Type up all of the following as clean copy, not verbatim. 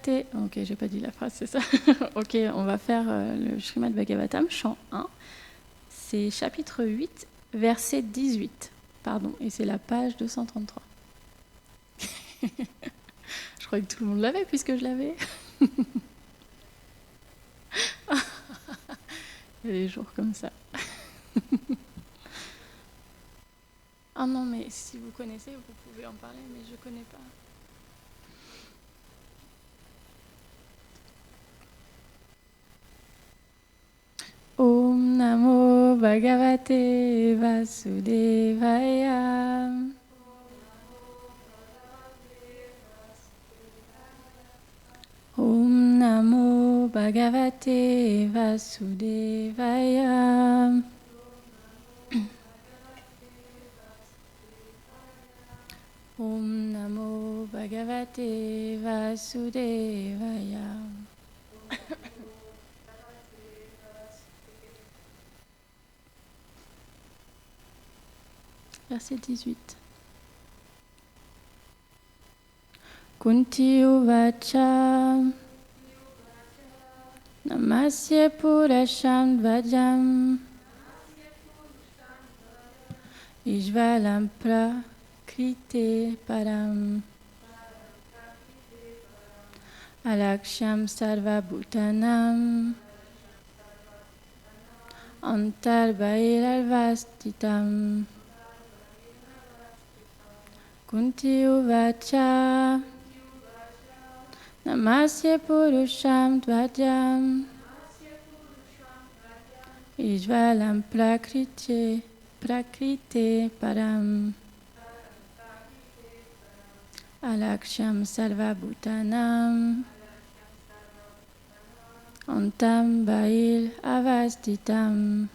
Bhagavate... Ok, j'ai pas dit la phrase, c'est ça. Ok, on va faire le Srimad Bhagavatam, chant 1. C'est chapitre 8, verset 18. Pardon, et c'est la page 233. Je croyais que tout le monde l'avait puisque je l'avais. Il y a des jours comme ça. Ah non, mais si vous connaissez, vous pouvez en parler, mais je ne connais pas. Om Namo Bhagavate Vasudevaya. Om Namo Bhagavate Vasudevaya. Om Namo Bhagavate Vasudevaya. Verset 18. Kunti uvacha Namasya Purasham Dvajam Ishvalam Prakrite Param Alaksham Sarva Bhutanam Antarbhairalvastitam. Kunti uvacha Namasya Purusham Dvajam Ishvalam Prakrite Param Alaksham Sarva Bhutanam Antam Bhail Avastitam.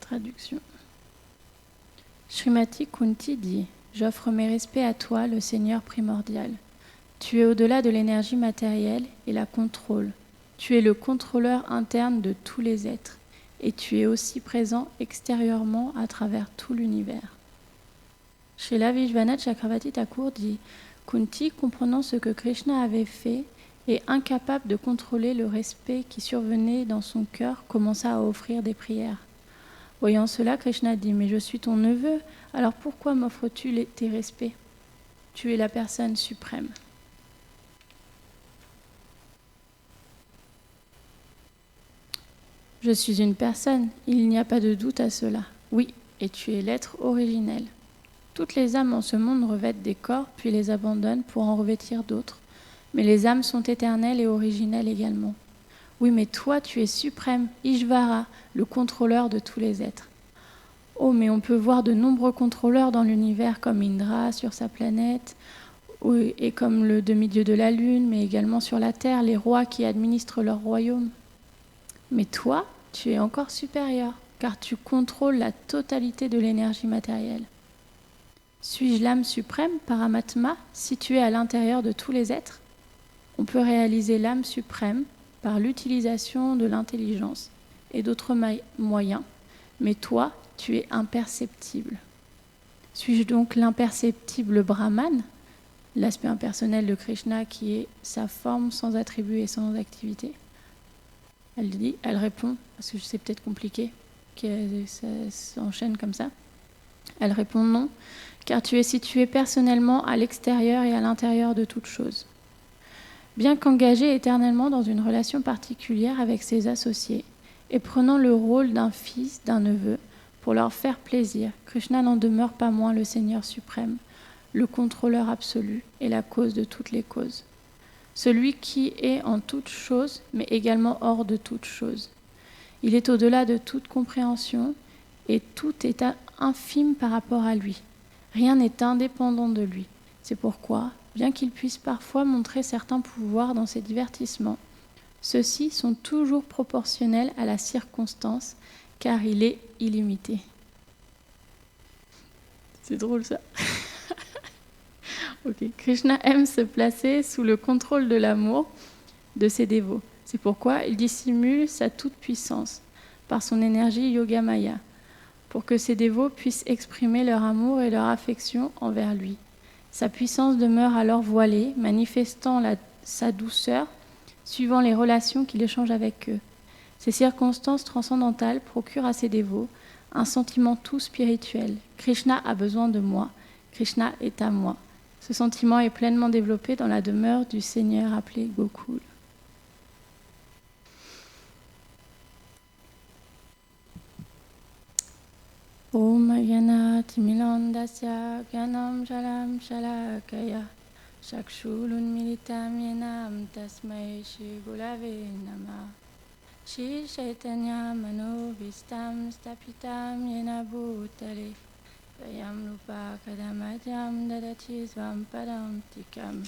Traduction. Srimati Kunti dit « J'offre mes respects à toi, le Seigneur primordial. Tu es au-delà de l'énergie matérielle et la contrôle. Tu es le contrôleur interne de tous les êtres et tu es aussi présent extérieurement à travers tout l'univers. » Srila Vishwanath Chakravarti Thakur dit « Kunti, comprenant ce que Krishna avait fait et incapable de contrôler le respect qui survenait dans son cœur, commença à offrir des prières. Voyant cela, Krishna dit « Mais je suis ton neveu, alors pourquoi m'offres-tu tes respects? Tu es la personne suprême. » Je suis une personne, il n'y a pas de doute à cela. Oui, et tu es l'être originel. Toutes les âmes en ce monde revêtent des corps, puis les abandonnent pour en revêtir d'autres. Mais les âmes sont éternelles et originelles également. Oui, mais toi, tu es suprême, Ishvara, le contrôleur de tous les êtres. Oh, mais on peut voir de nombreux contrôleurs dans l'univers, comme Indra sur sa planète, et comme le demi-dieu de la lune, mais également sur la terre, les rois qui administrent leur royaume. Mais toi, tu es encore supérieur, car tu contrôles la totalité de l'énergie matérielle. Suis-je l'âme suprême, Paramatma, située à l'intérieur de tous les êtres? On peut réaliser l'âme suprême par l'utilisation de l'intelligence et d'autres moyens, mais toi, tu es imperceptible. Suis-je donc l'imperceptible Brahman, l'aspect impersonnel de Krishna qui est sa forme sans attribut et sans activité? Elle répond, parce que c'est peut-être compliqué, que ça s'enchaîne comme ça. Elle répond non, car tu es situé personnellement à l'extérieur et à l'intérieur de toute chose. Bien qu'engagé éternellement dans une relation particulière avec ses associés et prenant le rôle d'un fils, d'un neveu, pour leur faire plaisir. Krishna n'en demeure pas moins le Seigneur suprême, le contrôleur absolu et la cause de toutes les causes. Celui qui est en toute chose, mais également hors de toute chose. Il est au-delà de toute compréhension et tout est infime par rapport à lui. Rien n'est indépendant de lui. C'est pourquoi, bien qu'il puisse parfois montrer certains pouvoirs dans ses divertissements, ceux-ci sont toujours proportionnels à la circonstance, car il est illimité. C'est drôle ça. Ok. Krishna aime se placer sous le contrôle de l'amour de ses dévots. C'est pourquoi il dissimule sa toute-puissance par son énergie Yogamaya, pour que ses dévots puissent exprimer leur amour et leur affection envers lui. Sa puissance demeure alors voilée, manifestant sa douceur, suivant les relations qu'il échange avec eux. Ces circonstances transcendantales procurent à ses dévots un sentiment tout spirituel. Krishna a besoin de moi, Krishna est à moi. Ce sentiment est pleinement développé dans la demeure du Seigneur appelé Gokul. Om Yana Timilandasya Gyanam Shalam Shalakaya Chakshulun Militam Yenam Tasmai Shri Gulave Namah Shri Chaitanya Mano Vistam Stapitam Yena Bhutale Vayam Rupa Kadamadyam Dadati Svam Padam Tikam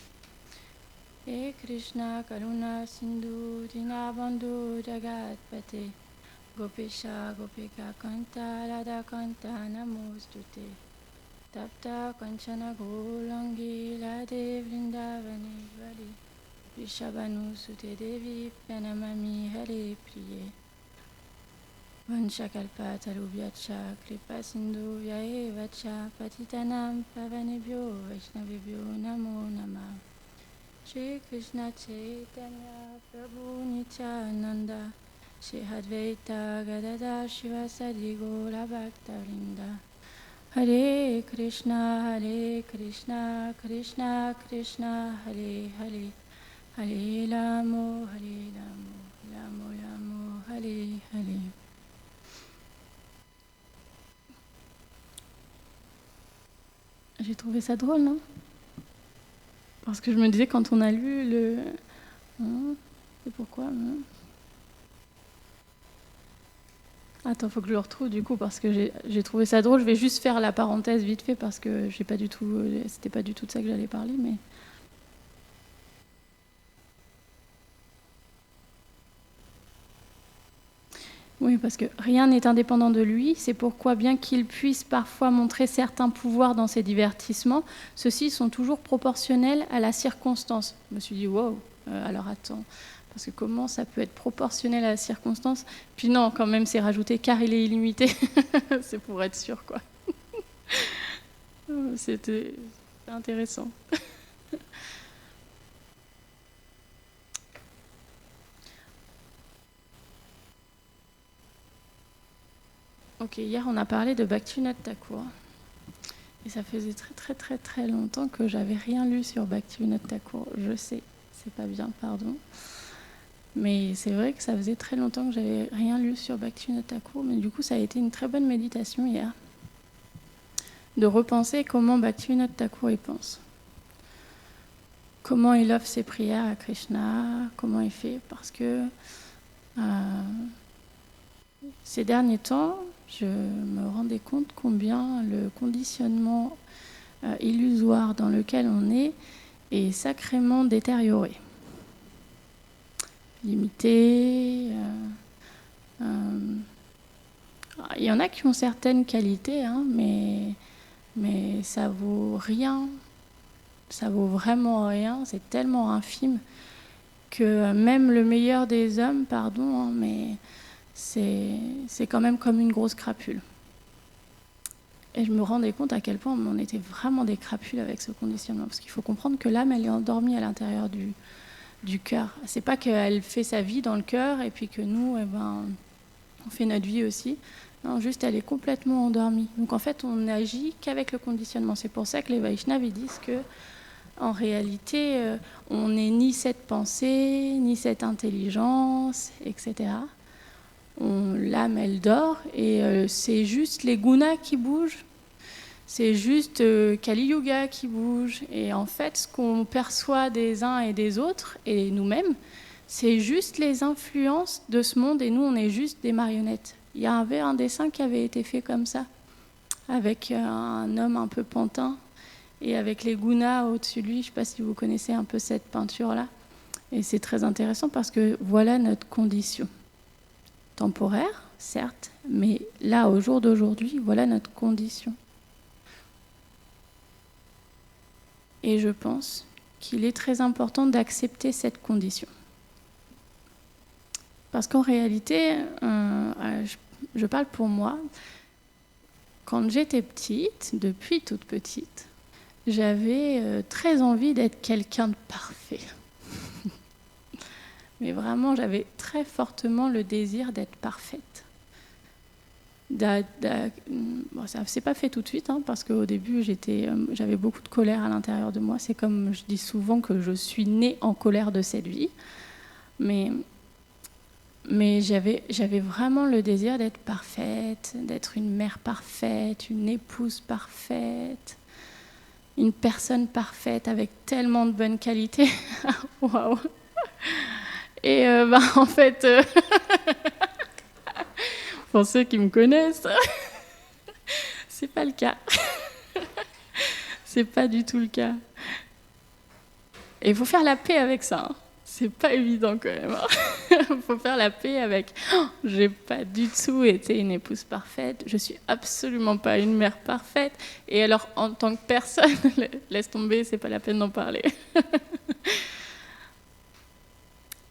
E Krishna Karuna Sindhu Dinabandhu Jagatpate Gopesha Gopika Kanta Radha Kanta Namostute Tapta Kanchana Goulangi Radhe Vrindavani Vali Vishabhanu Sute Devi Pranamami Hare Priye Vanchakalpa Tarubhyacha Kripa Sindhu Vyae Vacha Patitanam Pavanebhyo Vaishnavebhyo Namo Namah Shri Krishna Chaitanya Prabhu Nityananda Shri Advaita Gadada Shivasadi Gaura Bhaktarinda Hare Krishna Krishna Krishna Hare Hare Hare Ramo Ramo Ramo Hare Hare. J'ai trouvé ça drôle, non? Parce que je me disais quand on a lu le... c'est pourquoi Attends, faut que je le retrouve du coup parce que j'ai trouvé ça drôle. Je vais juste faire la parenthèse vite fait parce que j'ai pas du tout, c'était pas du tout de ça que j'allais parler, mais oui, parce que rien n'est indépendant de lui. C'est pourquoi, bien qu'il puisse parfois montrer certains pouvoirs dans ses divertissements, ceux-ci sont toujours proportionnels à la circonstance. Je me suis dit wow. Alors attends. Parce que comment ça peut être proportionnel à la circonstance? Puis non, quand même, c'est rajouté car il est illimité. C'est pour être sûr, quoi. C'était intéressant. Ok, hier on a parlé de Bhaktivinoda Thakur. Et ça faisait très longtemps que j'avais rien lu sur Bhaktivinoda Thakur. Je sais, c'est pas bien, pardon. Mais c'est vrai que ça faisait très longtemps que j'avais rien lu sur Bhaktivinoda Thakur, mais du coup ça a été une très bonne méditation hier, de repenser comment Bhaktivinoda Thakur y pense, comment il offre ses prières à Krishna, comment il fait, parce que ces derniers temps, je me rendais compte combien le conditionnement illusoire dans lequel on est sacrément détérioré. Limité. Il y en a qui ont certaines qualités, hein, mais ça vaut rien. Ça vaut vraiment rien. C'est tellement infime que même le meilleur des hommes, pardon, hein, mais c'est quand même comme une grosse crapule. Et je me rendais compte à quel point on était vraiment des crapules avec ce conditionnement. Parce qu'il faut comprendre que l'âme, elle est endormie à l'intérieur du cœur. C'est pas qu'elle fait sa vie dans le cœur et puis que nous, on fait notre vie aussi. Non, juste elle est complètement endormie. Donc en fait, on n'agit qu'avec le conditionnement. C'est pour ça que les Vaishnavas ils disent que, en réalité, on n'est ni cette pensée, ni cette intelligence, etc. l'âme, elle dort, et c'est juste les gunas qui bougent. C'est juste Kali Yuga qui bouge. Et en fait, ce qu'on perçoit des uns et des autres, et nous-mêmes, c'est juste les influences de ce monde, et nous, on est juste des marionnettes. Il y avait un dessin qui avait été fait comme ça, avec un homme un peu pantin, et avec les gunas au-dessus de lui. Je ne sais pas si vous connaissez un peu cette peinture-là. Et c'est très intéressant parce que voilà notre condition. Temporaire, certes, mais là, au jour d'aujourd'hui, voilà notre condition. Et je pense qu'il est très important d'accepter cette condition. Parce qu'en réalité, je parle pour moi, quand j'étais petite, depuis toute petite, j'avais très envie d'être quelqu'un de parfait. Mais vraiment, j'avais très fortement le désir d'être parfaite. Bon, ça ne s'est pas fait tout de suite, parce qu'au début, j'avais beaucoup de colère à l'intérieur de moi. C'est comme je dis souvent que je suis née en colère de cette vie. Mais j'avais vraiment le désir d'être parfaite, d'être une mère parfaite, une épouse parfaite, une personne parfaite avec tellement de bonnes qualités. Waouh! Et en fait... Pour ceux qui me connaissent, c'est pas le cas. C'est pas du tout le cas. Et il faut faire la paix avec ça. C'est pas évident quand même. Il faut faire la paix avec. J'ai pas du tout été une épouse parfaite. Je suis absolument pas une mère parfaite. Et alors, en tant que personne, laisse tomber, c'est pas la peine d'en parler.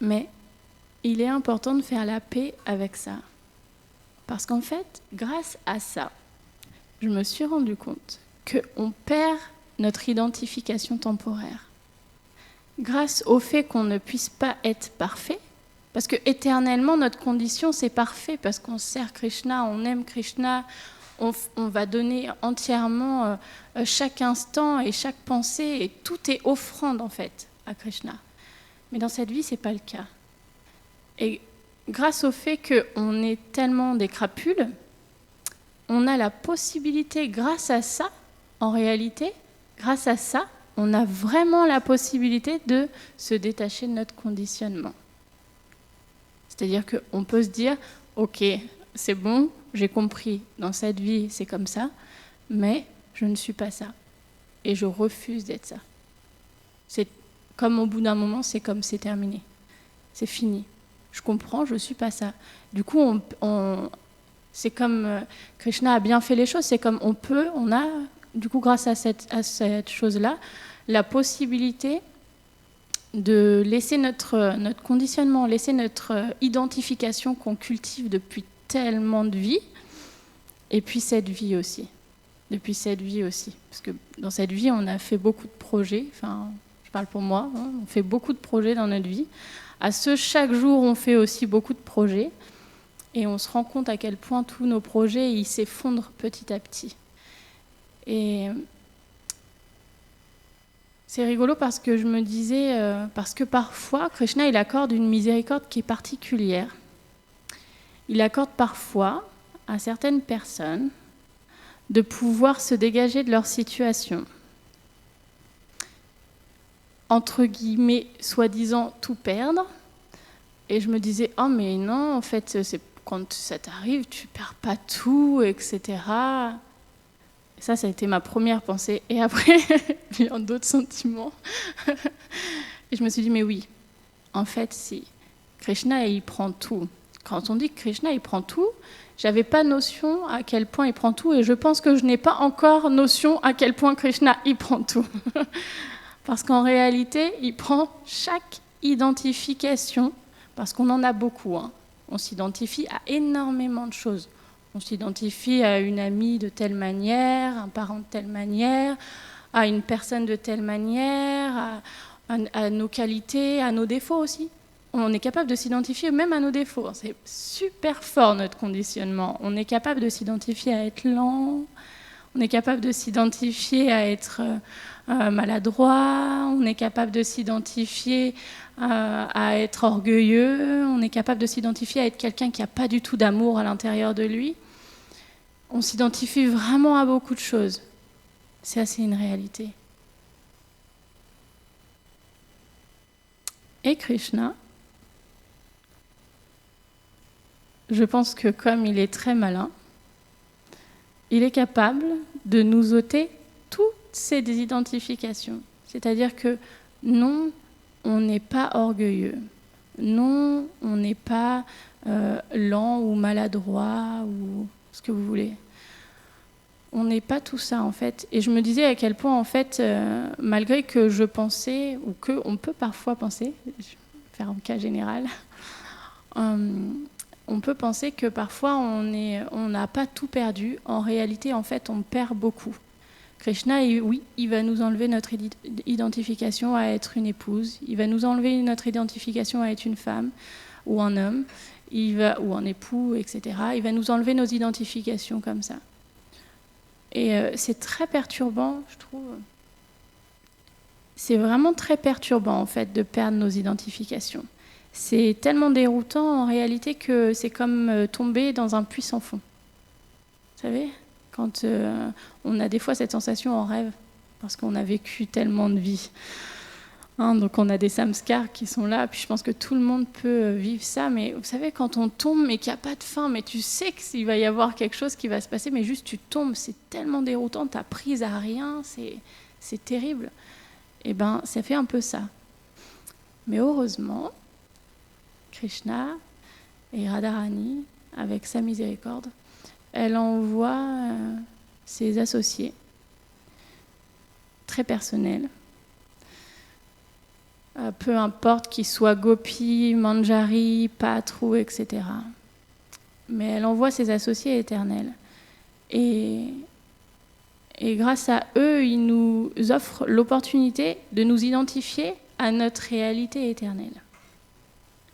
Mais il est important de faire la paix avec ça. Parce qu'en fait, grâce à ça, je me suis rendu compte qu'on perd notre identification temporaire. Grâce au fait qu'on ne puisse pas être parfait, parce que éternellement, notre condition, c'est parfait, parce qu'on sert Krishna, on aime Krishna, on va donner entièrement chaque instant et chaque pensée, et tout est offrande, en fait, à Krishna. Mais dans cette vie, ce n'est pas le cas. Et grâce au fait qu'on est tellement des crapules, on a la possibilité, grâce à ça, en réalité, grâce à ça, on a vraiment la possibilité de se détacher de notre conditionnement. C'est-à-dire qu'on peut se dire, ok, c'est bon, j'ai compris, dans cette vie, c'est comme ça, mais je ne suis pas ça. Et je refuse d'être ça. C'est comme au bout d'un moment, c'est comme c'est terminé. C'est fini. Je comprends, je ne suis pas ça. Du coup, c'est comme Krishna a bien fait les choses, c'est comme on a, du coup, grâce à cette chose-là, la possibilité de laisser notre conditionnement, laisser notre identification qu'on cultive depuis tellement de vies, et puis cette vie aussi. Depuis cette vie aussi. Parce que dans cette vie, on a fait beaucoup de projets, enfin, je parle pour moi, on fait beaucoup de projets dans notre vie. Chaque jour, on fait aussi beaucoup de projets et on se rend compte à quel point tous nos projets ils s'effondrent petit à petit. Et c'est rigolo parce que je me disais, parce que parfois, Krishna, il accorde une miséricorde qui est particulière. Il accorde parfois à certaines personnes de pouvoir se dégager de leur situation. Entre guillemets, soi-disant tout perdre. Et je me disais, oh mais non, en fait, c'est quand ça t'arrive, tu perds pas tout, etc. Ça a été ma première pensée. Et après, il y a d'autres sentiments. Et je me suis dit, mais oui, en fait, si. Krishna, il prend tout. Quand on dit que Krishna, il prend tout, j'avais pas notion à quel point il prend tout. Et je pense que je n'ai pas encore notion à quel point Krishna, il prend tout. Parce qu'en réalité, il prend chaque identification, parce qu'on en a beaucoup. On s'identifie à énormément de choses. On s'identifie à une amie de telle manière, un parent de telle manière, à une personne de telle manière, à nos qualités, à nos défauts aussi. On est capable de s'identifier même à nos défauts. C'est super fort notre conditionnement. On est capable de s'identifier à être lent, On est capable de s'identifier à être maladroit, on est capable de s'identifier à être orgueilleux, on est capable de s'identifier à être quelqu'un qui n'a pas du tout d'amour à l'intérieur de lui. On s'identifie vraiment à beaucoup de choses. Ça, c'est une réalité. Et Krishna, je pense que comme il est très malin, il est capable de nous ôter toutes ces désidentifications. C'est-à-dire que non, on n'est pas orgueilleux. Non, on n'est pas lent ou maladroit ou ce que vous voulez. On n'est pas tout ça, en fait. Et je me disais à quel point, en fait, malgré que je pensais, ou qu'on peut parfois penser, je vais faire un cas général, on peut penser que parfois on n'a pas tout perdu. En réalité, en fait, on perd beaucoup. Krishna, oui, il va nous enlever notre identification à être une épouse. Il va nous enlever notre identification à être une femme ou un homme, ou un époux, etc. Il va nous enlever nos identifications comme ça. Et c'est très perturbant, je trouve. C'est vraiment très perturbant, en fait, de perdre nos identifications. C'est tellement déroutant, en réalité, que c'est comme tomber dans un puits sans fond. Vous savez ? Quand on a des fois cette sensation en rêve, parce qu'on a vécu tellement de vies. Donc on a des samskars qui sont là, puis je pense que tout le monde peut vivre ça, mais vous savez, quand on tombe, mais qu'il n'y a pas de fin, mais tu sais qu'il va y avoir quelque chose qui va se passer, mais juste tu tombes, c'est tellement déroutant, t'as prise à rien, c'est terrible. Et bien, ça fait un peu ça. Mais heureusement, Krishna et Radharani, avec sa miséricorde, elle envoie ses associés, très personnels, peu importe qu'ils soient Gopi, Manjari, Patru, etc. Mais elle envoie ses associés éternels. Et grâce à eux, ils nous offrent l'opportunité de nous identifier à notre réalité éternelle.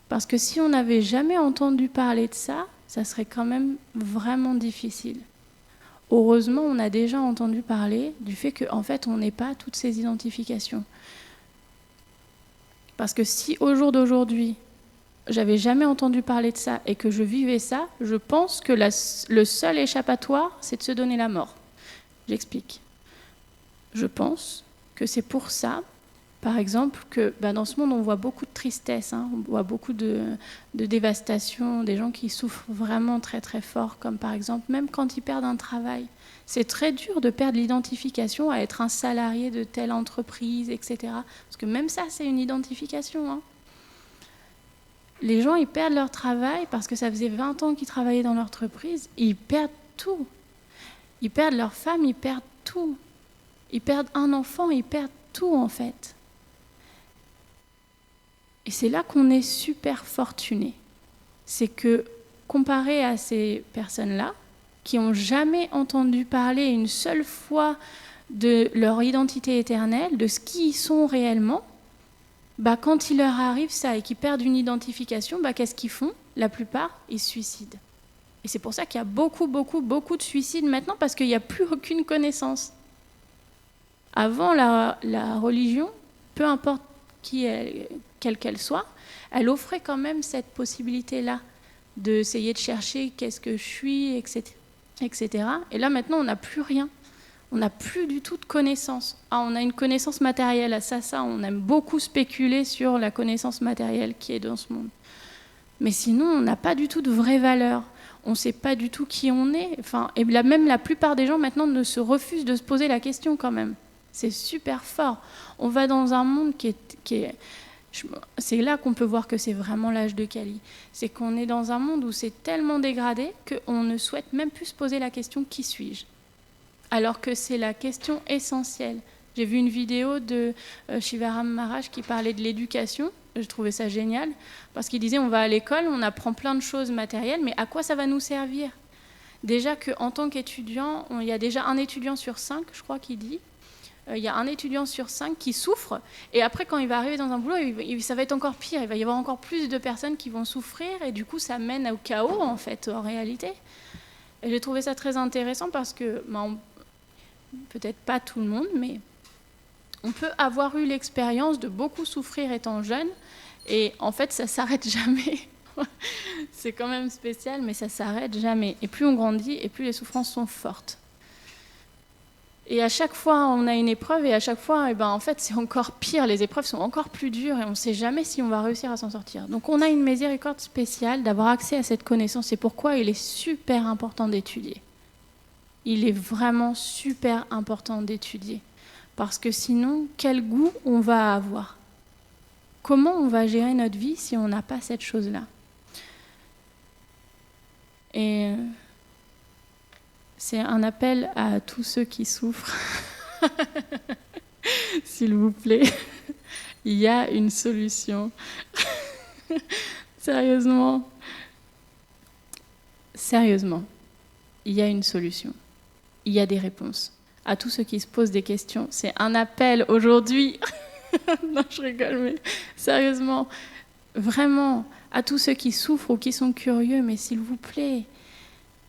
Parce que si on n'avait jamais entendu parler de ça, ça serait quand même vraiment difficile. Heureusement, on a déjà entendu parler du fait qu'en fait, on n'est pas toutes ces identifications. Parce que si au jour d'aujourd'hui, j'avais jamais entendu parler de ça et que je vivais ça, je pense que le seul échappatoire, c'est de se donner la mort. J'explique. Je pense que c'est pour ça, par exemple, que dans ce monde, on voit beaucoup de tristesse, on voit beaucoup de dévastation, des gens qui souffrent vraiment très très fort, comme par exemple, même quand ils perdent un travail. C'est très dur de perdre l'identification à être un salarié de telle entreprise, etc. Parce que même ça, c'est une identification. Les gens, ils perdent leur travail parce que ça faisait 20 ans qu'ils travaillaient dans l'entreprise, et ils perdent tout. Ils perdent leur femme, ils perdent tout. Ils perdent un enfant, ils perdent tout en fait. Et c'est là qu'on est super fortuné. C'est que, comparé à ces personnes-là, qui n'ont jamais entendu parler une seule fois de leur identité éternelle, de ce qu'ils sont réellement, quand il leur arrive ça et qu'ils perdent une identification, qu'est-ce qu'ils font ? La plupart, ils se suicident. Et c'est pour ça qu'il y a beaucoup de suicides maintenant, parce qu'il n'y a plus aucune connaissance. Avant, la religion, peu importe quelle qu'elle soit, elle offrait quand même cette possibilité-là d'essayer de chercher qu'est-ce que je suis, etc. Et là, maintenant, on n'a plus rien. On n'a plus du tout de connaissances. On a une connaissance matérielle. Ça, on aime beaucoup spéculer sur la connaissance matérielle qui est dans ce monde. Mais sinon, on n'a pas du tout de vraie valeur. On ne sait pas du tout qui on est. Et même la plupart des gens, maintenant, se refusent de se poser la question quand même. C'est super fort. On va dans un monde qui est c'est là qu'on peut voir que c'est vraiment l'âge de Kali. C'est qu'on est dans un monde où c'est tellement dégradé qu'on ne souhaite même plus se poser la question « qui suis-je ?» Alors que c'est la question essentielle. J'ai vu une vidéo de Shivaram Maharaj qui parlait de l'éducation. Je trouvais ça génial, parce qu'il disait on va à l'école, on apprend plein de choses matérielles, mais à quoi ça va nous servir ? Déjà qu'en tant qu'étudiant, il y a déjà un étudiant sur 5, je crois qu'il dit, il y a un étudiant sur 5 qui souffre, et après quand il va arriver dans un boulot, ça va être encore pire, il va y avoir encore plus de personnes qui vont souffrir, et du coup ça mène au chaos en fait, en réalité. Et j'ai trouvé ça très intéressant parce que peut-être pas tout le monde, mais on peut avoir eu l'expérience de beaucoup souffrir étant jeune, et en fait, ça s'arrête jamais. C'est quand même spécial, mais ça s'arrête jamais. Et plus on grandit, et plus les souffrances sont fortes. Et à chaque fois, on a une épreuve, et à chaque fois, en fait, c'est encore pire. Les épreuves sont encore plus dures, et on ne sait jamais si on va réussir à s'en sortir. Donc, on a une miséricorde spéciale d'avoir accès à cette connaissance. C'est pourquoi il est super important d'étudier. Il est vraiment super important d'étudier. Parce que sinon, quel goût on va avoir? Comment on va gérer notre vie si on n'a pas cette chose-là? Et c'est un appel à tous ceux qui souffrent. S'il vous plaît, il y a une solution. Sérieusement, il y a une solution. Il y a des réponses. À tous ceux qui se posent des questions, c'est un appel aujourd'hui. Non, je rigole, mais sérieusement, vraiment, à tous ceux qui souffrent ou qui sont curieux, mais s'il vous plaît,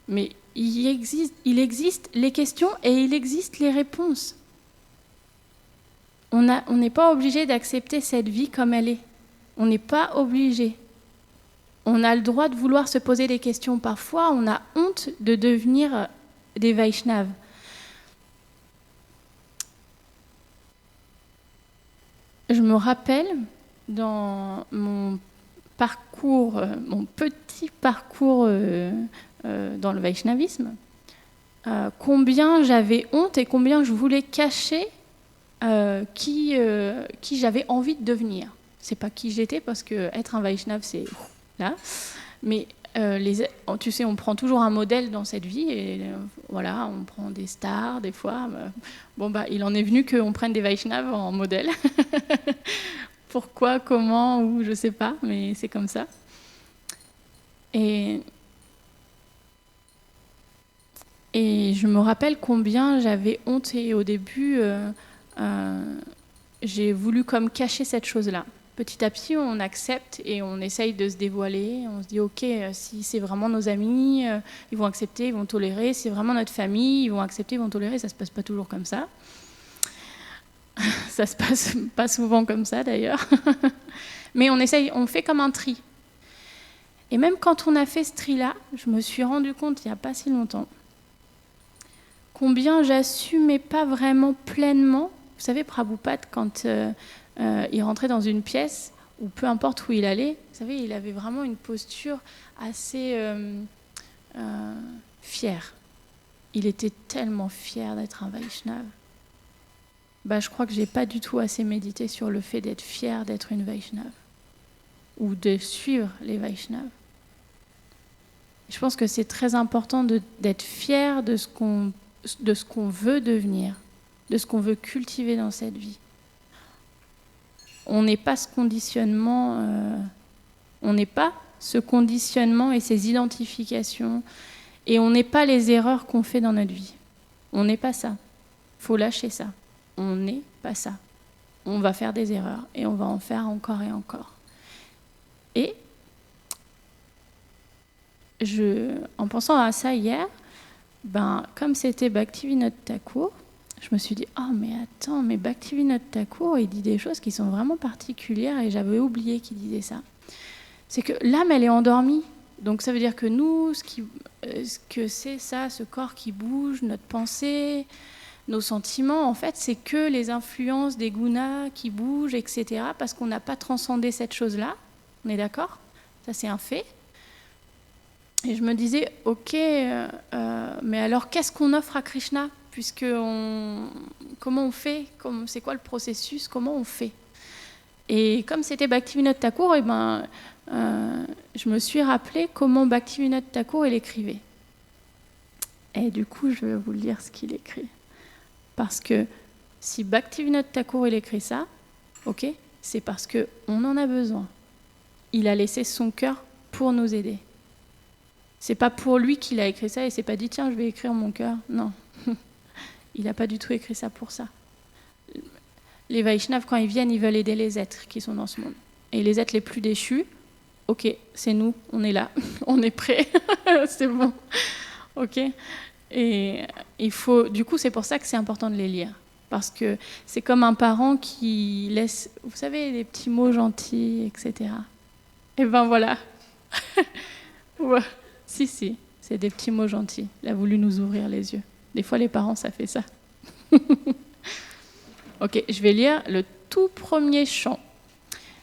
mais il existe les questions et il existe les réponses. On n'est pas obligé d'accepter cette vie comme elle est. On n'est pas obligé. On a le droit de vouloir se poser des questions. Parfois, on a honte de devenir des Vaishnavas. Je me rappelle, dans mon parcours, mon petit parcours dans le Vaishnavisme, combien j'avais honte et combien je voulais cacher qui j'avais envie de devenir. C'est pas qui j'étais, parce que être un Vaishnava, c'est là. Mais tu sais, on prend toujours un modèle dans cette vie, et voilà, on prend des stars des fois. Il en est venu qu'on prenne des Vaishnavas en modèle. Pourquoi, comment, où, je sais pas, mais c'est comme ça. Et je me rappelle combien j'avais honte, et au début, j'ai voulu comme cacher cette chose-là. Petit à petit, on accepte et on essaye de se dévoiler. On se dit, ok, si c'est vraiment nos amis, ils vont accepter, ils vont tolérer. Si c'est vraiment notre famille, ils vont accepter, ils vont tolérer. Ça se passe pas toujours comme ça. Ça se passe pas souvent comme ça, d'ailleurs. Mais on essaye, on fait comme un tri. Et même quand on a fait ce tri-là, je me suis rendu compte il n'y a pas si longtemps combien j'assumais pas vraiment pleinement. Vous savez, Prabhupada, quand il rentrait dans une pièce, ou peu importe où il allait, vous savez, il avait vraiment une posture assez fière. Il était tellement fier d'être un Vaishnava. Je crois que j'ai pas du tout assez médité sur le fait d'être fier d'être une Vaishnava, ou de suivre les Vaishnavas. Je pense que c'est très important d'être fier de ce qu'on veut devenir, de ce qu'on veut cultiver dans cette vie. On n'est pas ce conditionnement, et ces identifications, et on n'est pas les erreurs qu'on fait dans notre vie. On n'est pas ça. Il faut lâcher ça. On n'est pas ça. On va faire des erreurs, et on va en faire encore et encore. Et en pensant à ça hier, comme c'était Bhaktivinoda Thakur, je me suis dit, mais attends, mais Bhaktivinoda Thakur, il dit des choses qui sont vraiment particulières, et j'avais oublié qu'il disait ça. C'est que l'âme, elle est endormie. Donc ça veut dire que nous, ce que c'est ça, ce corps qui bouge, notre pensée, nos sentiments, en fait, c'est que les influences des gunas qui bougent, etc., parce qu'on n'a pas transcendé cette chose-là. On est d'accord? Ça, c'est un fait. Et je me disais, ok, mais alors qu'est-ce qu'on offre à Krishna? Comment on fait? C'est quoi le processus? Comment on fait? Et comme c'était Bhaktivinoda Thakur, je me suis rappelé comment Bhaktivinoda Thakur il écrivait. Et du coup, je vais vous lire ce qu'il écrit. Parce que si Bhaktivinoda Thakur il écrit ça, ok, c'est parce qu'on en a besoin. Il a laissé son cœur pour nous aider. C'est pas pour lui qu'il a écrit ça, et s'est pas dit tiens, je vais écrire mon cœur. Non, il n'a pas du tout écrit ça pour ça. Les Vaishnavas, quand ils viennent, ils veulent aider les êtres qui sont dans ce monde. Et les êtres les plus déchus, ok, c'est nous, on est là, on est prêts, c'est bon, ok. Et du coup, c'est pour ça que c'est important de les lire. Parce que c'est comme un parent qui laisse, vous savez, des petits mots gentils, etc. Et ben voilà. Ouais. Si, c'est des petits mots gentils. Il a voulu nous ouvrir les yeux. Des fois, les parents, ça fait ça. Ok, je vais lire le tout premier chant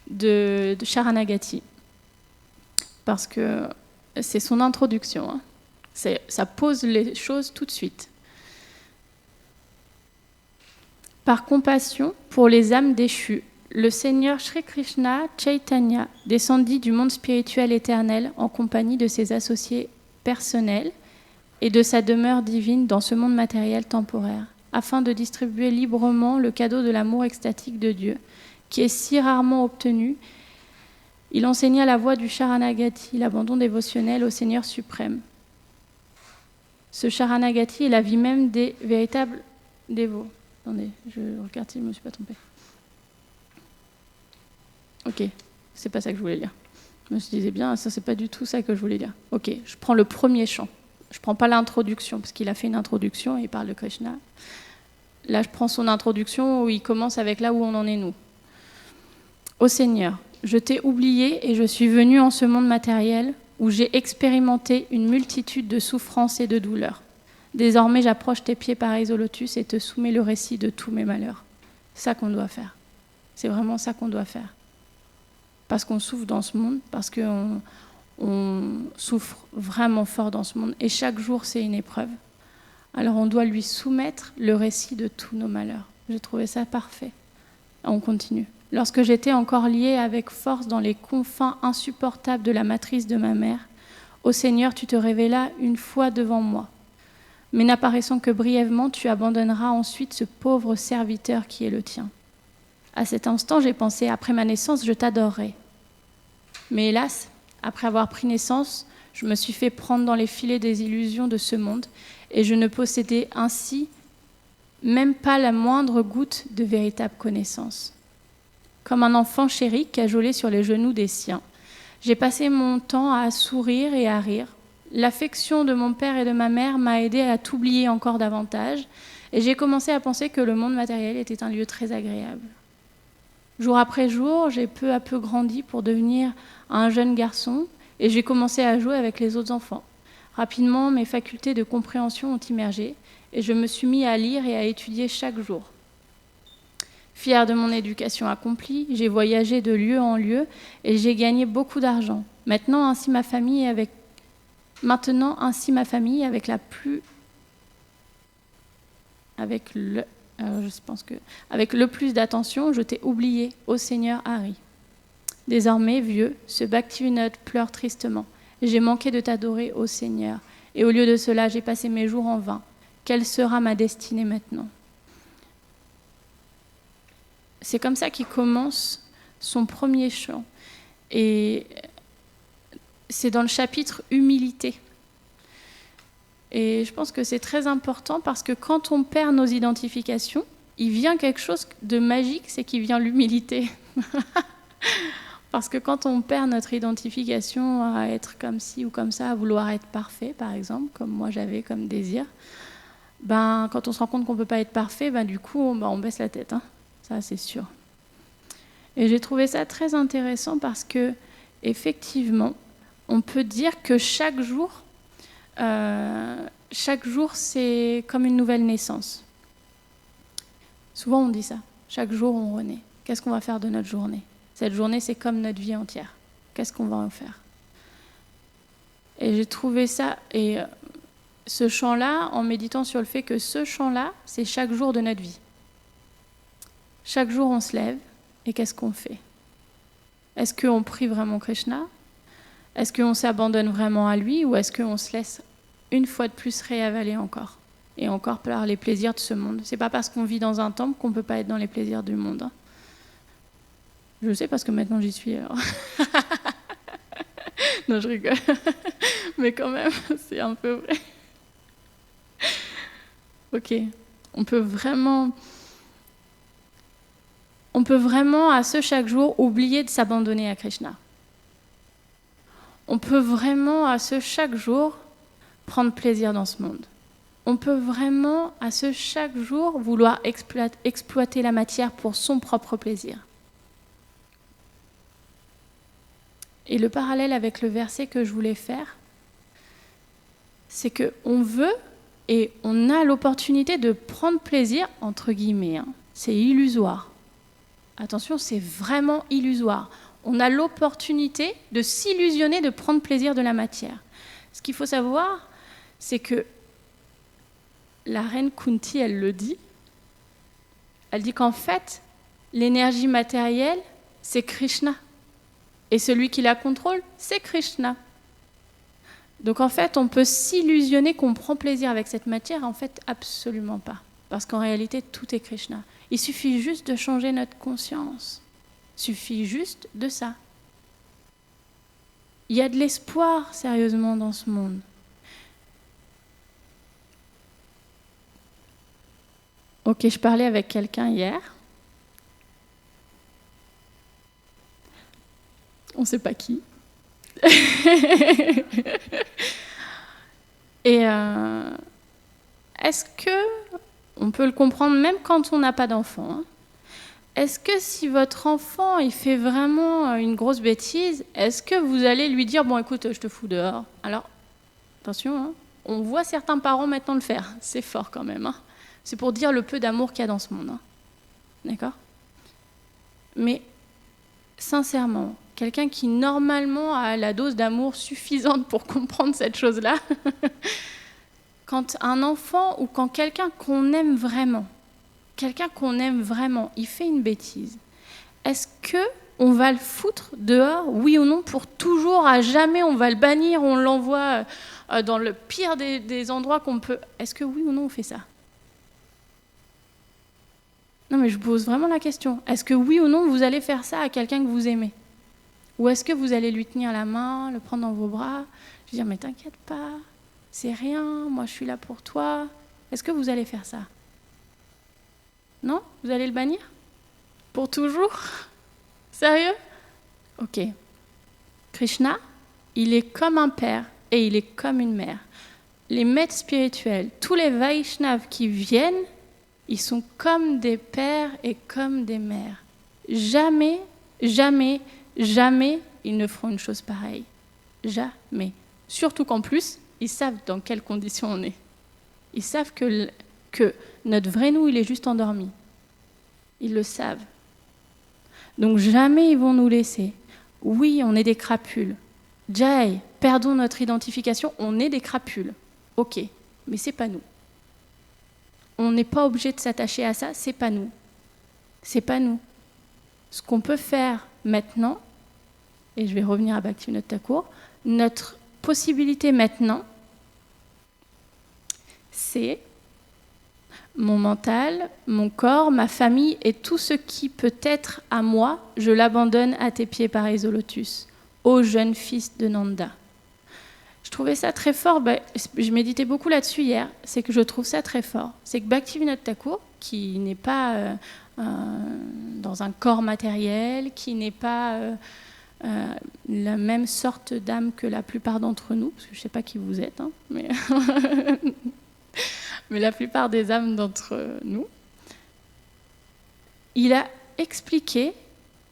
de Sharanagati. Parce que c'est son introduction. Hein. Ça pose les choses tout de suite. Par compassion pour les âmes déchues, le Seigneur Sri Krishna Chaitanya descendit du monde spirituel éternel en compagnie de ses associés personnels et de sa demeure divine dans ce monde matériel temporaire, afin de distribuer librement le cadeau de l'amour extatique de Dieu, qui est si rarement obtenu. Il enseigna la voie du Sharanagati, l'abandon dévotionnel au Seigneur suprême. Ce Sharanagati est la vie même des véritables dévots. Attendez, je regarde si je ne me suis pas trompée. Ok, c'est pas ça que je voulais lire. Je me disais bien, ça c'est pas du tout ça que je voulais lire. Ok, je prends le premier chant. Je prends pas l'introduction, parce qu'il a fait une introduction et il parle de Krishna. Là, je prends son introduction où il commence avec là où on en est nous. Ô Seigneur, je t'ai oublié et je suis venu en ce monde matériel où j'ai expérimenté une multitude de souffrances et de douleurs. Désormais, j'approche tes pieds pareils au lotus et te soumets le récit de tous mes malheurs. C'est ça qu'on doit faire. C'est vraiment ça qu'on doit faire. Parce qu'on souffre dans ce monde, parce qu'on souffre vraiment fort dans ce monde. Et chaque jour, c'est une épreuve. Alors, on doit lui soumettre le récit de tous nos malheurs. J'ai trouvé ça parfait. On continue. Lorsque j'étais encore liée avec force dans les confins insupportables de la matrice de ma mère, ô Seigneur, tu te révélas une fois devant moi. Mais n'apparaissant que brièvement, tu abandonneras ensuite ce pauvre serviteur qui est le tien. À cet instant, j'ai pensé, après ma naissance, je t'adorerai. Mais hélas, après avoir pris naissance, je me suis fait prendre dans les filets des illusions de ce monde et je ne possédais ainsi même pas la moindre goutte de véritable connaissance. Comme un enfant chéri cajolé sur les genoux des siens, j'ai passé mon temps à sourire et à rire. L'affection de mon père et de ma mère m'a aidé à t'oublier encore davantage et j'ai commencé à penser que le monde matériel était un lieu très agréable. Jour après jour, j'ai peu à peu grandi pour devenir un jeune garçon et j'ai commencé à jouer avec les autres enfants. Rapidement, mes facultés de compréhension ont immergé et je me suis mis à lire et à étudier chaque jour. Fière de mon éducation accomplie, j'ai voyagé de lieu en lieu et j'ai gagné beaucoup d'argent. Maintenant, ainsi ma famille avec le plus d'attention, je t'ai oublié, ô Seigneur Hari. Désormais, vieux, ce Bhaktivinoda pleure tristement. J'ai manqué de t'adorer, ô Seigneur, et au lieu de cela, j'ai passé mes jours en vain. Quelle sera ma destinée maintenant ? C'est comme ça qu'il commence son premier chant. Et c'est dans le chapitre Humilité. Et je pense que c'est très important parce que quand on perd nos identifications, il vient quelque chose de magique, c'est qu'il vient l'humilité. Parce que quand on perd notre identification à être comme ci ou comme ça, à vouloir être parfait, par exemple, comme moi j'avais comme désir, quand on se rend compte qu'on ne peut pas être parfait, du coup, on baisse la tête. Hein. Ça, c'est sûr. Et j'ai trouvé ça très intéressant parce que, effectivement, on peut dire que chaque jour, c'est comme une nouvelle naissance. Souvent, on dit ça. Chaque jour, on renaît. Qu'est-ce qu'on va faire de notre journée ? Cette journée, c'est comme notre vie entière. Qu'est-ce qu'on va en faire ? Et j'ai trouvé ça, et ce chant-là, en méditant sur le fait que ce chant-là, c'est chaque jour de notre vie. Chaque jour, on se lève, et qu'est-ce qu'on fait ? Est-ce qu'on prie vraiment Krishna ? Est-ce qu'on s'abandonne vraiment à lui ? Ou est-ce qu'on se laisse une fois de plus réavaler encore ? Et encore par les plaisirs de ce monde. C'est pas parce qu'on vit dans un temple qu'on peut pas être dans les plaisirs du monde. Hein. Je sais parce que maintenant j'y suis. Alors. Non, je rigole. Mais quand même, c'est un peu vrai. Ok. On peut vraiment à ce chaque jour oublier de s'abandonner à Krishna. On peut vraiment à ce chaque jour prendre plaisir dans ce monde. on peut vraiment, chaque jour, vouloir exploiter la matière pour son propre plaisir. Et le parallèle avec le verset que je voulais faire, c'est qu'on veut et on a l'opportunité de prendre plaisir, entre guillemets, c'est illusoire. Attention, c'est vraiment illusoire. On a l'opportunité de s'illusionner, de prendre plaisir de la matière. Ce qu'il faut savoir, c'est que la reine Kunti, elle le dit. Elle dit qu'en fait, l'énergie matérielle, c'est Krishna. Et celui qui la contrôle, c'est Krishna. Donc en fait, on peut s'illusionner qu'on prend plaisir avec cette matière, en fait, absolument pas. Parce qu'en réalité, tout est Krishna. Il suffit juste de changer notre conscience. Il suffit juste de ça. Il y a de l'espoir, sérieusement, dans ce monde. Ok, je parlais avec quelqu'un hier. On ne sait pas qui. Et est-ce que, on peut le comprendre même quand on n'a pas d'enfant, est-ce que si votre enfant il fait vraiment une grosse bêtise, est-ce que vous allez lui dire « Bon, écoute, je te fous dehors » Alors, attention, on voit certains parents maintenant le faire. C'est fort quand même. C'est pour dire le peu d'amour qu'il y a dans ce monde. D'accord ? Mais, sincèrement, quelqu'un qui normalement a la dose d'amour suffisante pour comprendre cette chose-là, quand un enfant ou quand quelqu'un qu'on aime vraiment, il fait une bêtise, est-ce qu'on va le foutre dehors, oui ou non, pour toujours, à jamais, on va le bannir, on l'envoie dans le pire des endroits qu'on peut... Est-ce que oui ou non on fait ça ? Non mais je pose vraiment la question. Est-ce que oui ou non vous allez faire ça à quelqu'un que vous aimez ? Ou est-ce que vous allez lui tenir la main, le prendre dans vos bras, lui dire « Mais t'inquiète pas, c'est rien, moi je suis là pour toi ». Est-ce que vous allez faire ça ? Non ? Vous allez le bannir ? Pour toujours ? Sérieux ? Ok. Krishna, il est comme un père et il est comme une mère. Les maîtres spirituels, tous les Vaishnavas qui viennent, ils sont comme des pères et comme des mères. Jamais, jamais, jamais ils ne feront une chose pareille. Jamais. Surtout qu'en plus, ils savent dans quelles conditions on est. Ils savent que notre vrai nous, il est juste endormi. Ils le savent. Donc jamais ils vont nous laisser. Oui, on est des crapules. Jai, perdons notre identification, on est des crapules. Ok, mais c'est pas nous. On n'est pas obligé de s'attacher à ça, c'est pas nous. C'est pas nous. Ce qu'on peut faire maintenant, et je vais revenir à Bhaktivinoda Thakur, notre possibilité maintenant, c'est mon mental, mon corps, ma famille et tout ce qui peut être à moi, je l'abandonne à tes pieds, pareils au lotus, ô jeune fils de Nanda. Je trouvais ça très fort, je méditais beaucoup là-dessus hier, c'est que je trouve ça très fort. C'est que Bhaktivinoda Thakur, qui n'est pas dans un corps matériel, qui n'est pas la même sorte d'âme que la plupart d'entre nous, parce que je ne sais pas qui vous êtes, mais... mais la plupart des âmes d'entre nous, il a expliqué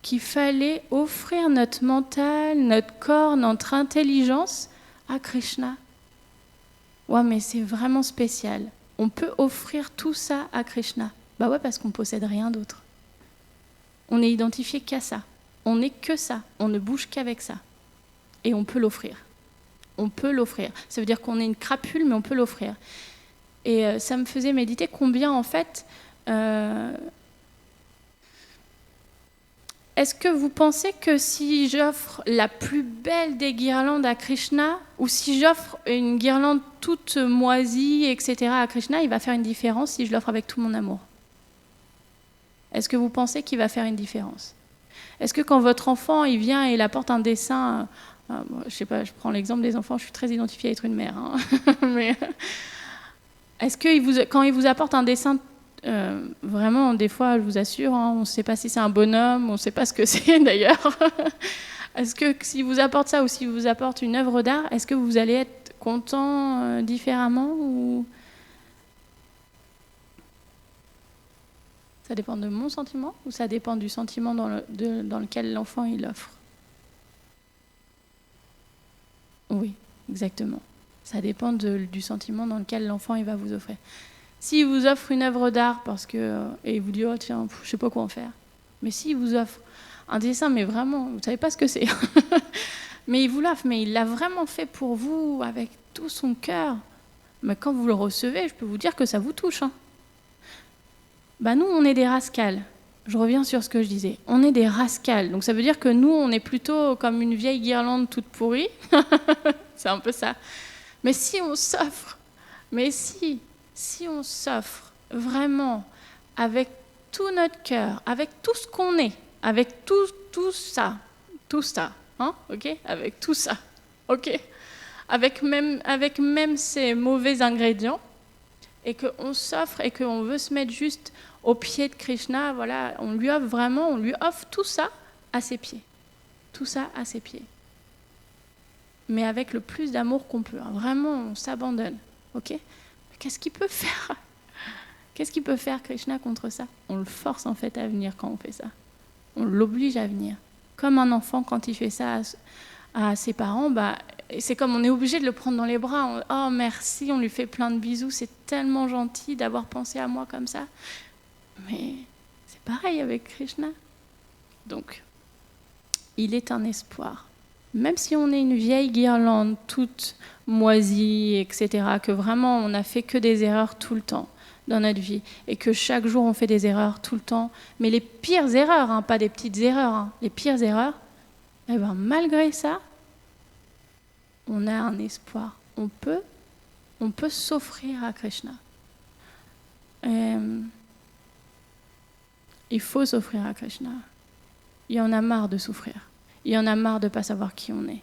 qu'il fallait offrir notre mental, notre corps, notre intelligence à Krishna. Ouais, mais c'est vraiment spécial. On peut offrir tout ça à Krishna. Bah ouais, parce qu'on ne possède rien d'autre. On n'est identifié qu'à ça. On n'est que ça. On ne bouge qu'avec ça. Et on peut l'offrir. On peut l'offrir. Ça veut dire qu'on est une crapule, mais on peut l'offrir. Et ça me faisait méditer combien, en fait... Est-ce que vous pensez que si j'offre la plus belle des guirlandes à Krishna, ou si j'offre une guirlande toute moisie, etc. à Krishna, il va faire une différence si je l'offre avec tout mon amour ? Est-ce que vous pensez qu'il va faire une différence ? Est-ce que quand votre enfant il vient et il apporte un dessin... je sais pas, je prends l'exemple des enfants, je suis très identifiée à être une mère. Mais... Est-ce que quand il vous apporte un dessin, vraiment, des fois, je vous assure, on ne sait pas si c'est un bonhomme, on ne sait pas ce que c'est d'ailleurs. Est-ce que s'il vous apporte ça ou s'il vous apporte une œuvre d'art, est-ce que vous allez être content différemment ou... Ça dépend de mon sentiment ou ça dépend du sentiment dans lequel l'enfant il offre? Oui, exactement. Ça dépend du sentiment dans lequel l'enfant il va vous offrir. S'il vous offre une œuvre d'art et il vous dit oh tiens, je sais pas quoi en faire. Mais s'il vous offre un dessin, mais vraiment, vous savez pas ce que c'est. Mais il vous l'offre, mais il l'a vraiment fait pour vous avec tout son cœur. Mais quand vous le recevez, je peux vous dire que ça vous touche. Nous, on est des rascals. Je reviens sur ce que je disais. On est des rascals. Donc ça veut dire que nous, on est plutôt comme une vieille guirlande toute pourrie. C'est un peu ça. Mais si on s'offre, si on s'offre vraiment avec tout notre cœur, avec tout ce qu'on est, avec tout ça, ok, avec tout ça, ok, avec même ces mauvais ingrédients, et qu'on s'offre et qu'on veut se mettre juste au pied de Krishna, voilà, on lui offre tout ça à ses pieds, tout ça à ses pieds, mais avec le plus d'amour qu'on peut, vraiment, on s'abandonne, ok. Qu'est-ce qu'il peut faire? Qu'est-ce qu'il peut faire Krishna contre ça? On le force en fait à venir quand on fait ça. On l'oblige à venir. Comme un enfant quand il fait ça à ses parents, c'est comme on est obligé de le prendre dans les bras. Oh merci, on lui fait plein de bisous, c'est tellement gentil d'avoir pensé à moi comme ça. Mais c'est pareil avec Krishna. Donc, il est un espoir. Même si on est une vieille guirlande toute moisie, etc., que vraiment on n'a fait que des erreurs tout le temps dans notre vie, et que chaque jour on fait des erreurs tout le temps, mais les pires erreurs, pas des petites erreurs, les pires erreurs, malgré ça, on a un espoir. On peut s'offrir à Krishna. Il faut s'offrir à Krishna. Il y en a marre de souffrir. Il y en a marre de ne pas savoir qui on est.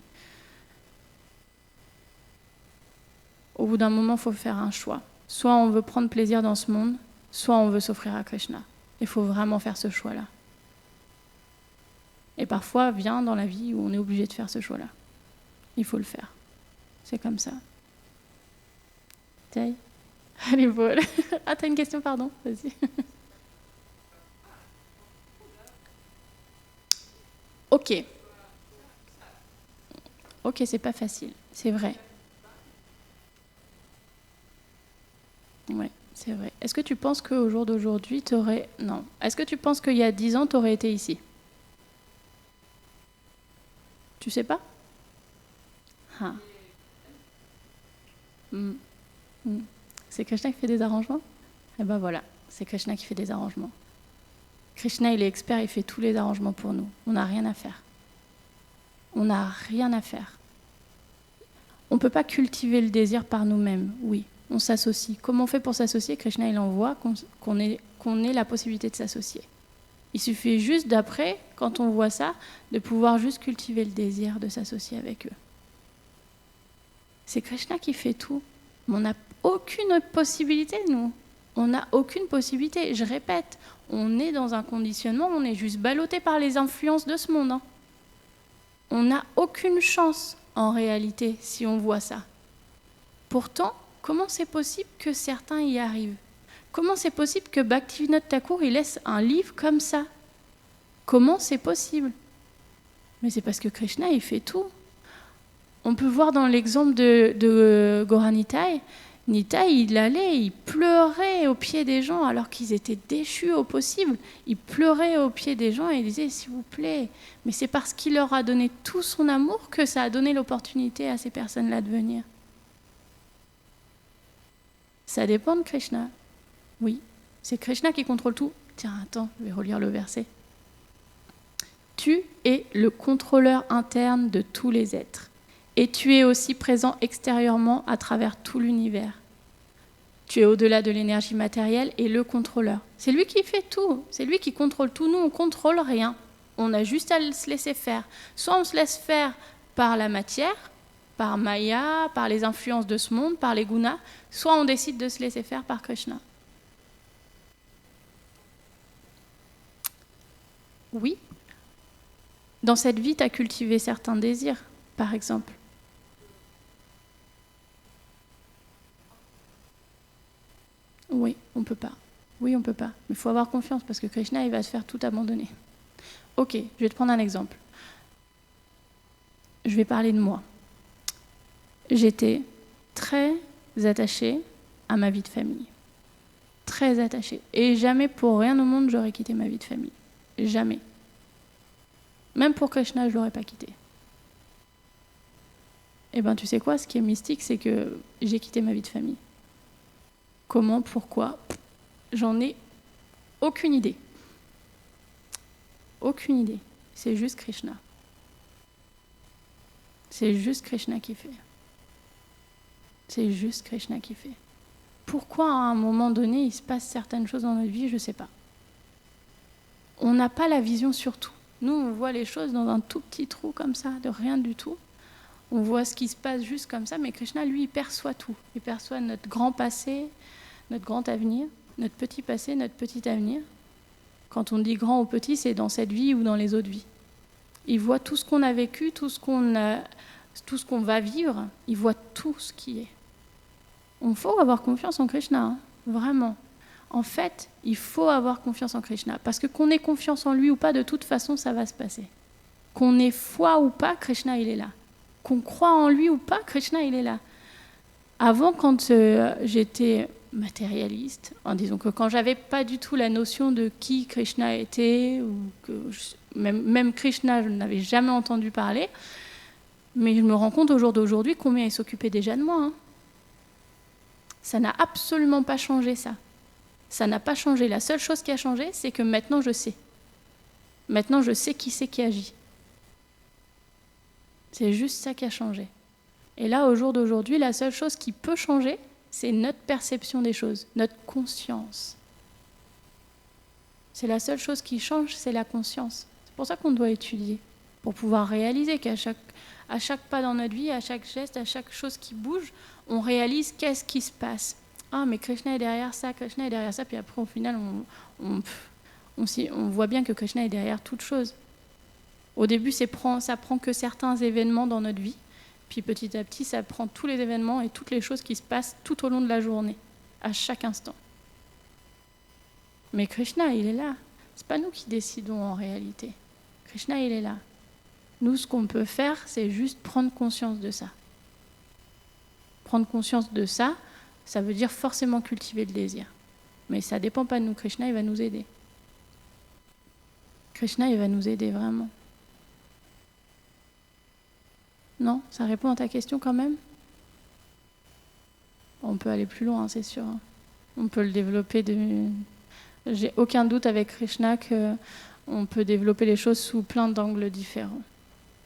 Au bout d'un moment, il faut faire un choix. Soit on veut prendre plaisir dans ce monde, soit on veut s'offrir à Krishna. Il faut vraiment faire ce choix-là. Et parfois, vient dans la vie où on est obligé de faire ce choix-là. Il faut le faire. C'est comme ça. Allez, Paul. Ah, t'as une question, pardon? Vas-y. Ok. Ok, c'est pas facile, c'est vrai. Ouais, c'est vrai. Est-ce que tu penses qu'au jour d'aujourd'hui, t'aurais... Non. Est-ce que tu penses qu'il y a 10 ans, t'aurais été ici? Tu sais pas? Ah. C'est Krishna qui fait des arrangements? Eh ben voilà, c'est Krishna qui fait des arrangements. Krishna, il est expert, il fait tous les arrangements pour nous. On n'a rien à faire. On n'a rien à faire. On ne peut pas cultiver le désir par nous-mêmes, oui. On s'associe. Comment on fait pour s'associer? Krishna, il envoie qu'on ait la possibilité de s'associer. Il suffit juste d'après, quand on voit ça, de pouvoir juste cultiver le désir de s'associer avec eux. C'est Krishna qui fait tout. Mais on n'a aucune possibilité, nous. On n'a aucune possibilité. Je répète, on est dans un conditionnement, on est juste ballotté par les influences de ce monde. On n'a aucune chance, en réalité, si on voit ça. Pourtant, comment c'est possible que certains y arrivent? Comment c'est possible que Bhaktivinoda Thakur il laisse un livre comme ça? Comment c'est possible? Mais c'est parce que Krishna, il fait tout. On peut voir dans l'exemple de Gaura Nitai, Nitai, il pleurait aux pieds des gens alors qu'ils étaient déchus au possible. Il pleurait aux pieds des gens et il disait « s'il vous plaît ». Mais c'est parce qu'il leur a donné tout son amour que ça a donné l'opportunité à ces personnes-là de venir. Ça dépend de Krishna. Oui, c'est Krishna qui contrôle tout. Tiens, attends, je vais relire le verset. Tu es le contrôleur interne de tous les êtres. Et tu es aussi présent extérieurement à travers tout l'univers. Tu es au-delà de l'énergie matérielle et le contrôleur. C'est lui qui fait tout, c'est lui qui contrôle tout. Nous, on ne contrôle rien. On a juste à se laisser faire. Soit on se laisse faire par la matière, par Maya, par les influences de ce monde, par les gunas, soit on décide de se laisser faire par Krishna. Oui. Dans cette vie, tu as cultivé certains désirs, par exemple. Oui, on peut pas. Oui, on ne peut pas. Mais il faut avoir confiance parce que Krishna, il va se faire tout abandonner. Ok, je vais te prendre un exemple. Je vais parler de moi. J'étais très attachée à ma vie de famille. Très attachée. Et jamais pour rien au monde, j'aurais quitté ma vie de famille. Jamais. Même pour Krishna, je ne l'aurais pas quitté. Eh bien, tu sais quoi, ce qui est mystique, c'est que j'ai quitté ma vie de famille. Comment, pourquoi? J'en ai aucune idée. Aucune idée. C'est juste Krishna. C'est juste Krishna qui fait. C'est juste Krishna qui fait. Pourquoi, à un moment donné, il se passe certaines choses dans notre vie, je ne sais pas. On n'a pas la vision sur tout. Nous, on voit les choses dans un tout petit trou comme ça, de rien du tout. On voit ce qui se passe juste comme ça, mais Krishna, lui, il perçoit tout. Il perçoit notre grand passé, notre grand avenir, notre petit passé, notre petit avenir. Quand on dit grand ou petit, c'est dans cette vie ou dans les autres vies. Il voit tout ce qu'on a vécu, tout ce qu'on va vivre. Il voit tout ce qui est. Il faut avoir confiance en Krishna, hein, vraiment. En fait, il faut avoir confiance en Krishna. Parce que qu'on ait confiance en lui ou pas, de toute façon, ça va se passer. Qu'on ait foi ou pas, Krishna, il est là. Qu'on croit en lui ou pas, Krishna, il est là. Avant, quand j'étais matérialiste, en disant que quand j'avais pas du tout la notion de qui Krishna était, ou que même Krishna, je n'avais jamais entendu parler, mais je me rends compte au jour d'aujourd'hui combien il s'occupait déjà de moi. Hein. Ça n'a absolument pas changé, ça. Ça n'a pas changé. La seule chose qui a changé, c'est que maintenant je sais. Maintenant je sais qui c'est qui agit. C'est juste ça qui a changé. Et là, au jour d'aujourd'hui, la seule chose qui peut changer, c'est notre perception des choses, notre conscience. C'est la seule chose qui change, c'est la conscience. C'est pour ça qu'on doit étudier, pour pouvoir réaliser qu'à chaque pas dans notre vie, à chaque geste, à chaque chose qui bouge, on réalise qu'est-ce qui se passe. Ah, mais Krishna est derrière ça, Krishna est derrière ça, puis après, au final, on voit bien que Krishna est derrière toute chose. Au début, ça prend que certains événements dans notre vie, puis petit à petit, ça prend tous les événements et toutes les choses qui se passent tout au long de la journée, à chaque instant. Mais Krishna, il est là. C'est pas nous qui décidons en réalité. Krishna, il est là. Nous, ce qu'on peut faire, c'est juste prendre conscience de ça. Prendre conscience de ça, ça veut dire forcément cultiver le désir. Mais ça ne dépend pas de nous. Krishna, il va nous aider. Krishna, il va nous aider vraiment. Non, ça répond à ta question quand même? On peut aller plus loin, c'est sûr. On peut le développer. J'ai aucun doute avec Krishna qu'on peut développer les choses sous plein d'angles différents.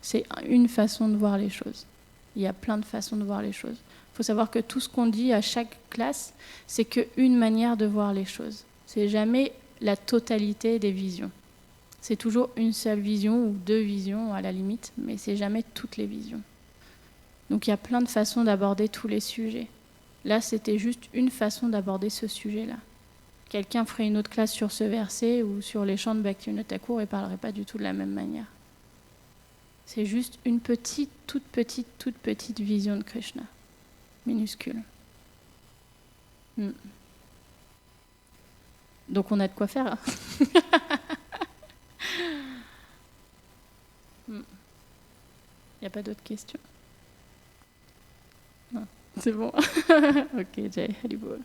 C'est une façon de voir les choses. Il y a plein de façons de voir les choses. Il faut savoir que tout ce qu'on dit à chaque classe, c'est qu'une manière de voir les choses. C'est jamais la totalité des visions. C'est toujours une seule vision ou deux visions à la limite, mais c'est jamais toutes les visions. Donc il y a plein de façons d'aborder tous les sujets. Là, c'était juste une façon d'aborder ce sujet-là. Quelqu'un ferait une autre classe sur ce verset ou sur les chants de Bhaktivinoda Thakur et ne parlerait pas du tout de la même manière. C'est juste une toute petite vision de Krishna. Minuscule. Donc on a de quoi faire. Il n'y a pas d'autres questions? Non, c'est bon. Ok, Jai Haribol.